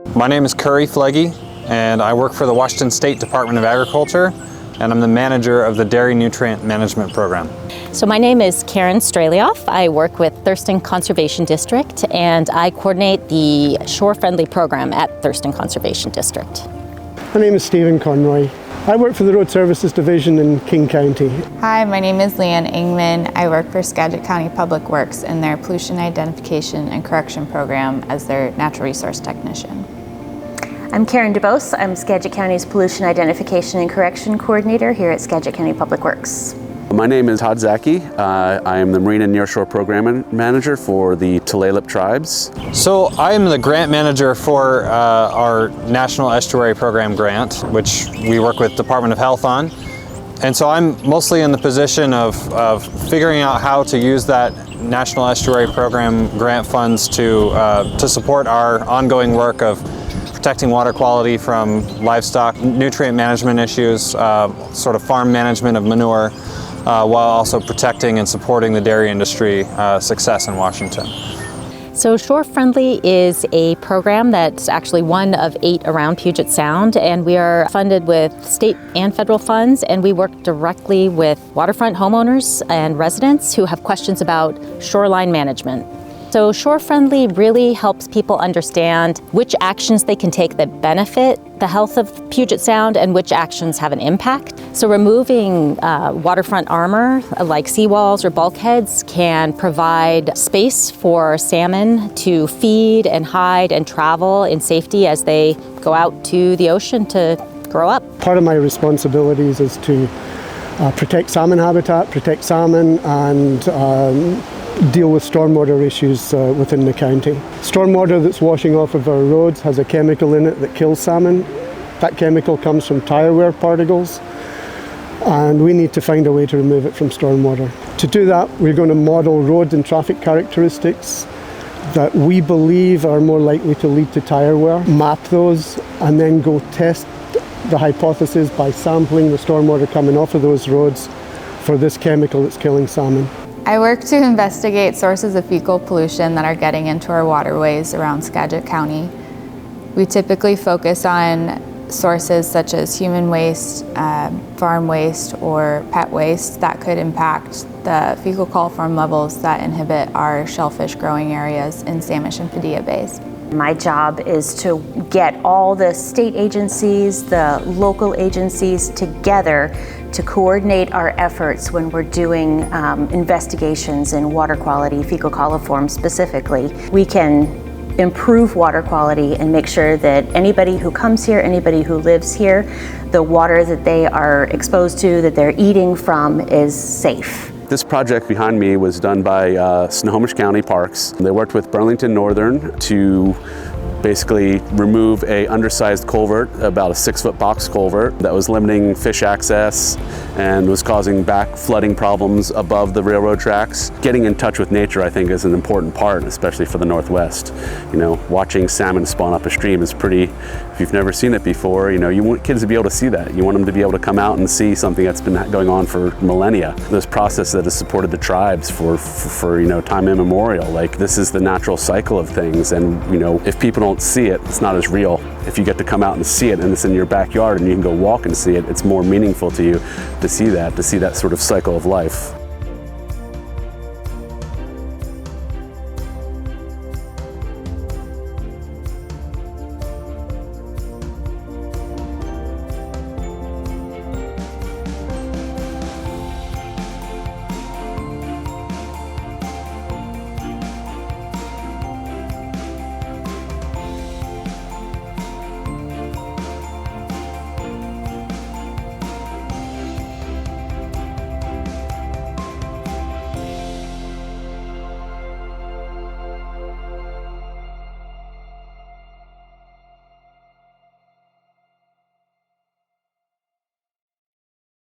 My name is Curry Flegge, and I work for the Washington State Department of Agriculture, and I'm the manager of the Dairy Nutrient Management Program. So my name is Karen Stralioff. I work with Thurston Conservation District, and I coordinate the shore-friendly program at Thurston Conservation District. My name is Stephen Conroy. I work for the Road Services Division in King County. Hi, my name is Leanne Ingman. I work for Skagit County Public Works in their Pollution Identification and Correction Program as their Natural Resource Technician. I'm Karen DeBose. I'm Skagit County's Pollution Identification and Correction Coordinator here at Skagit County Public Works. My name is Todd Zaki. I am the Marine and Nearshore Program Manager for the Tulalip Tribes. So I am the grant manager for our National Estuary Program grant, which we work with Department of Health on. And so I'm mostly in the position of figuring out how to use that National Estuary Program grant funds to support our ongoing work of protecting water quality from livestock, nutrient management issues, sort of farm management of manure, while also protecting and supporting the dairy industry success in Washington. So Shore Friendly is a program that's actually one of 8 around Puget Sound, and we are funded with state and federal funds, and we work directly with waterfront homeowners and residents who have questions about shoreline management. So Shore Friendly really helps people understand which actions they can take that benefit the health of Puget Sound and which actions have an impact. So removing waterfront armor like seawalls or bulkheads can provide space for salmon to feed and hide and travel in safety as they go out to the ocean to grow up. Part of my responsibilities is to protect salmon habitat, protect salmon, and deal with stormwater issues within the county. Stormwater that's washing off of our roads has a chemical in it that kills salmon. That chemical comes from tire wear particles, and we need to find a way to remove it from stormwater. To do that, we're going to model road and traffic characteristics that we believe are more likely to lead to tire wear, map those, and then go test the hypothesis by sampling the stormwater coming off of those roads for this chemical that's killing salmon. I work to investigate sources of fecal pollution that are getting into our waterways around Skagit County. We typically focus on sources such as human waste, farm waste, or pet waste that could impact the fecal coliform levels that inhibit our shellfish growing areas in Samish and Padilla Bays. My job is to get all the state agencies, the local agencies together to coordinate our efforts when we're doing investigations in water quality, fecal coliform specifically. We can improve water quality and make sure that anybody who comes here, anybody who lives here, the water that they are exposed to, that they're eating from, is safe. This project behind me was done by Snohomish County Parks. They worked with Burlington Northern to basically remove a undersized culvert, about a 6-foot box culvert that was limiting fish access and was causing back flooding problems above the railroad tracks. Getting in touch with nature, I think, is an important part, especially for the Northwest. You know, watching salmon spawn up a stream is pretty, if you've never seen it before, you know, you want kids to be able to see that. You want them to be able to come out and see something that's been going on for millennia. This process that has supported the tribes for you know, time immemorial. Like, this is the natural cycle of things, and you know, if people don't see it, it's not as real. If you get to come out and see it and it's in your backyard and you can go walk and see it, it's more meaningful to you to see that sort of cycle of life.